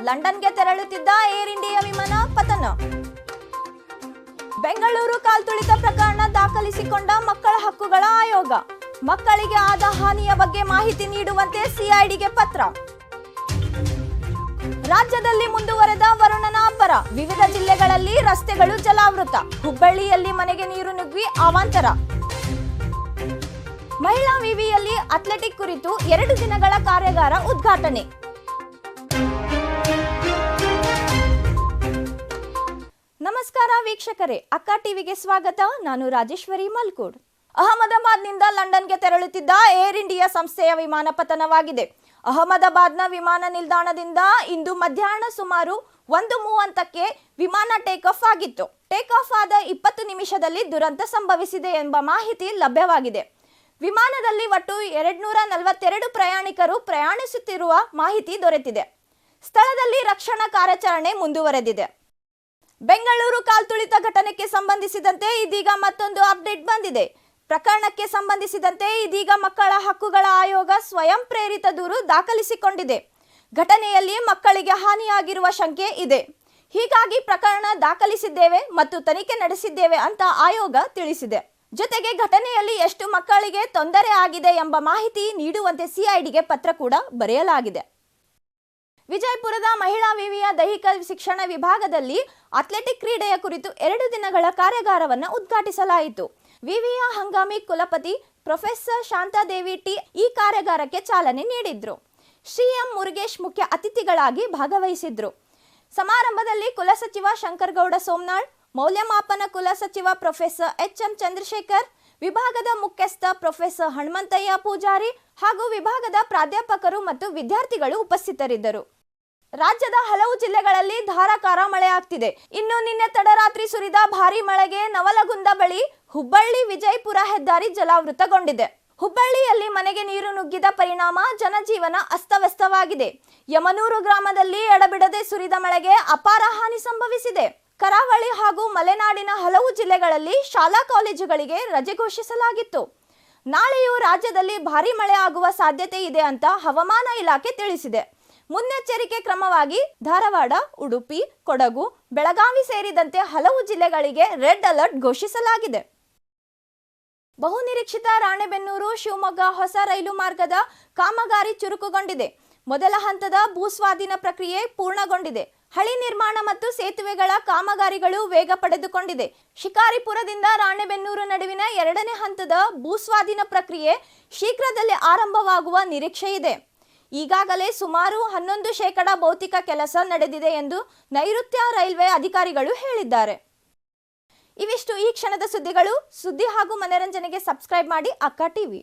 ಲಂಡನ್ಗೆ ತೆರಳುತ್ತಿದ್ದ air India ವಿಮಾನ ಪತನ. ಬೆಂಗಳೂರು ಕಾಲ್ತುಳಿತ ಪ್ರಕರಣ ದಾಖಲಿಸಿಕೊಂಡ ಮಕ್ಕಳ ಹಕ್ಕುಗಳ ಆಯೋಗ. ಮಕ್ಕಳಿಗೆ ಆದ ಹಾನಿಯ ಬಗ್ಗೆ ಮಾಹಿತಿ ನೀಡುವಂತೆ ಸಿಐಡಿಗೆ ಪತ್ರ. ರಾಜ್ಯದಲ್ಲಿ ಮುಂದುವರೆದ ವರುಣನ ಅಬ್ಬರ. ವಿವಿಧ ಜಿಲ್ಲೆಗಳಲ್ಲಿ ರಸ್ತೆಗಳು ಜಲಾವೃತ. ಹುಬ್ಬಳ್ಳಿಯಲ್ಲಿ ಮನೆಗೆ ನೀರು ನುಗ್ಗಿ ಅವಾಂತರ. ಮಹಿಳಾ ವಿವಿಯಲ್ಲಿ ಅಥ್ಲೆಟಿಕ್ ಕುರಿತು 2 ದಿನಗಳ ಕಾರ್ಯಾಗಾರ ಉದ್ಘಾಟನೆ. ನಮಸ್ಕಾರ ವೀಕ್ಷಕರೇ, ಅಕ್ಕ ಟಿವಿಗೆ ಸ್ವಾಗತ. ನಾನು ರಾಜೇಶ್ವರಿ ಮಲ್ಕೂಡ್. ಅಹಮದಾಬಾದ್ನಿಂದ ಲಂಡನ್ಗೆ ತೆರಳುತ್ತಿದ್ದ ಏರ್ ಇಂಡಿಯಾ ಸಂಸ್ಥೆಯ ವಿಮಾನ ಪತನವಾಗಿದೆ. ಅಹಮದಾಬಾದ್ನ ವಿಮಾನ ನಿಲ್ದಾಣದಿಂದ ಇಂದು ಮಧ್ಯಾಹ್ನ ಸುಮಾರು 1:30ಕ್ಕೆ ವಿಮಾನ ಟೇಕ್ ಆಫ್ ಆಗಿತ್ತು. ಟೇಕ್ ಆಫ್ ಆದ 20 ನಿಮಿಷದಲ್ಲಿ ದುರಂತ ಸಂಭವಿಸಿದೆ ಎಂಬ ಮಾಹಿತಿ ಲಭ್ಯವಾಗಿದೆ. ವಿಮಾನದಲ್ಲಿ ಒಟ್ಟು 242 ಪ್ರಯಾಣಿಕರು ಪ್ರಯಾಣಿಸುತ್ತಿರುವ ಮಾಹಿತಿ ದೊರೆತಿದೆ. ಸ್ಥಳದಲ್ಲಿ ರಕ್ಷಣಾ ಕಾರ್ಯಾಚರಣೆ ಮುಂದುವರೆದಿದೆ. ಬೆಂಗಳೂರು ಕಾಲ್ತುಳಿತ ಘಟನೆಗೆ ಸಂಬಂಧಿಸಿದಂತೆ ಇದೀಗ ಮತ್ತೊಂದು ಅಪ್ಡೇಟ್ ಬಂದಿದೆ. ಪ್ರಕರಣಕ್ಕೆ ಸಂಬಂಧಿಸಿದಂತೆ ಇದೀಗ ಮಕ್ಕಳ ಹಕ್ಕುಗಳ ಆಯೋಗ ಸ್ವಯಂ ಪ್ರೇರಿತ ದೂರು ದಾಖಲಿಸಿಕೊಂಡಿದೆ. ಘಟನೆಯಲ್ಲಿ ಮಕ್ಕಳಿಗೆ ಹಾನಿಯಾಗಿರುವ ಶಂಕೆ ಇದೆ. ಹೀಗಾಗಿ ಪ್ರಕರಣ ದಾಖಲಿಸಿದ್ದೇವೆ ಮತ್ತು ತನಿಖೆ ನಡೆಸಿದ್ದೇವೆ ಅಂತ ಆಯೋಗ ತಿಳಿಸಿದೆ. ಜೊತೆಗೆ ಘಟನೆಯಲ್ಲಿ ಎಷ್ಟು ಮಕ್ಕಳಿಗೆ ತೊಂದರೆ ಆಗಿದೆ ಎಂಬ ಮಾಹಿತಿ ನೀಡುವಂತೆ ಸಿಐಡಿಗೆ ಪತ್ರ ಕೂಡ ಬರೆಯಲಾಗಿದೆ. ವಿಜಯಪುರದ ಮಹಿಳಾ ವಿವಿಯ ದೈಹಿಕ ಶಿಕ್ಷಣ ವಿಭಾಗದಲ್ಲಿ ಅಥ್ಲೆಟಿಕ್ ಕ್ರೀಡೆಯ ಕುರಿತು 2 ದಿನಗಳ ಕಾರ್ಯಾಗಾರವನ್ನು ಉದ್ಘಾಟಿಸಲಾಯಿತು. ವಿವಿಯ ಹಂಗಾಮಿ ಕುಲಪತಿ ಪ್ರೊಫೆಸರ್ ಶಾಂತಾದೇವಿ ಟಿ ಈ ಕಾರ್ಯಾಗಾರಕ್ಕೆ ಚಾಲನೆ ನೀಡಿದ್ರು. ಶ್ರೀ ಎಂ ಮುರುಗೇಶ್ ಮುಖ್ಯ ಅತಿಥಿಗಳಾಗಿ ಭಾಗವಹಿಸಿದ್ರು. ಸಮಾರಂಭದಲ್ಲಿ ಕುಲಸಚಿವ ಶಂಕರಗೌಡ ಸೋಮನಾಳ್, ಮೌಲ್ಯಮಾಪನ ಕುಲಸಚಿವ ಪ್ರೊಫೆಸರ್ ಎಚ್.ಎಂ. ಚಂದ್ರಶೇಖರ್, ವಿಭಾಗದ ಮುಖ್ಯಸ್ಥ ಪ್ರೊಫೆಸರ್ ಹನುಮಂತಯ್ಯ ಪೂಜಾರಿ ಹಾಗೂ ವಿಭಾಗದ ಪ್ರಾಧ್ಯಾಪಕರು ಮತ್ತು ವಿದ್ಯಾರ್ಥಿಗಳು ಉಪಸ್ಥಿತರಿದ್ದರು. ರಾಜ್ಯದ ಹಲವು ಜಿಲ್ಲೆಗಳಲ್ಲಿ ಧಾರಾಕಾರ ಮಳೆ ಆಗ್ತಿದೆ. ಇನ್ನು ನಿನ್ನೆ ತಡರಾತ್ರಿ ಸುರಿದ ಭಾರೀ ಮಳೆಗೆ ನವಲಗುಂದ ಬಳಿ ಹುಬ್ಬಳ್ಳಿ ವಿಜಯಪುರ ಹೆದ್ದಾರಿ ಜಲಾವೃತಗೊಂಡಿದೆ. ಹುಬ್ಬಳ್ಳಿಯಲ್ಲಿ ಮನೆಗೆ ನೀರು ನುಗ್ಗಿದ ಪರಿಣಾಮ ಜನಜೀವನ ಅಸ್ತವ್ಯಸ್ತವಾಗಿದೆ. ಯಮನೂರು ಗ್ರಾಮದಲ್ಲಿ ಎಡಬಿಡದೆ ಸುರಿದ ಮಳೆಗೆ ಅಪಾರ ಹಾನಿ ಸಂಭವಿಸಿದೆ. ಕರಾವಳಿ ಹಾಗೂ ಮಲೆನಾಡಿನ ಹಲವು ಜಿಲ್ಲೆಗಳಲ್ಲಿ ಶಾಲಾ ಕಾಲೇಜುಗಳಿಗೆ ರಜೆ ಘೋಷಿಸಲಾಗಿತ್ತು. ನಾಳೆಯೂ ರಾಜ್ಯದಲ್ಲಿ ಭಾರೀ ಮಳೆ ಆಗುವ ಸಾಧ್ಯತೆ ಇದೆ ಅಂತ ಹವಾಮಾನ ಇಲಾಖೆ ತಿಳಿಸಿದೆ. ಮುನ್ನೆಚ್ಚರಿಕೆ ಕ್ರಮವಾಗಿ ಧಾರವಾಡ, ಉಡುಪಿ, ಕೊಡಗು, ಬೆಳಗಾವಿ ಸೇರಿದಂತೆ ಹಲವು ಜಿಲ್ಲೆಗಳಿಗೆ ರೆಡ್ ಅಲರ್ಟ್ ಘೋಷಿಸಲಾಗಿದೆ. ಬಹುನಿರೀಕ್ಷಿತ ರಾಣೆಬೆನ್ನೂರು ಶಿವಮೊಗ್ಗ ಹೊಸ ರೈಲು ಮಾರ್ಗದ ಕಾಮಗಾರಿ ಚುರುಕುಗೊಂಡಿದೆ. ಮೊದಲ ಹಂತದ ಭೂಸ್ವಾಧೀನ ಪ್ರಕ್ರಿಯೆ ಪೂರ್ಣಗೊಂಡಿದೆ. ಹಳಿ ನಿರ್ಮಾಣ ಮತ್ತು ಸೇತುವೆಗಳ ಕಾಮಗಾರಿಗಳು ವೇಗ ಪಡೆದುಕೊಂಡಿದೆ. ಶಿಕಾರಿಪುರದಿಂದ ರಾಣೆಬೆನ್ನೂರು ನಡುವಿನ 2ನೇ ಹಂತದ ಭೂಸ್ವಾಧೀನ ಪ್ರಕ್ರಿಯೆ ಶೀಘ್ರದಲ್ಲೇ ಆರಂಭವಾಗುವ ನಿರೀಕ್ಷೆ ಇದೆ. ಈಗಾಗಲೇ ಸುಮಾರು 11% ಭೌತಿಕ ಕೆಲಸ ನಡೆದಿದೆ ಎಂದು ನೈಋತ್ಯ ರೈಲ್ವೆ ಅಧಿಕಾರಿಗಳು ಹೇಳಿದ್ದಾರೆ. ಇವಿಷ್ಟು ಈ ಕ್ಷಣದ ಸುದ್ದಿಗಳು. ಸುದ್ದಿ ಹಾಗೂ ಮನರಂಜನೆಗೆ ಸಬ್ಸ್ಕ್ರೈಬ್ ಮಾಡಿ ಅಕ್ಕ ಟಿವಿ.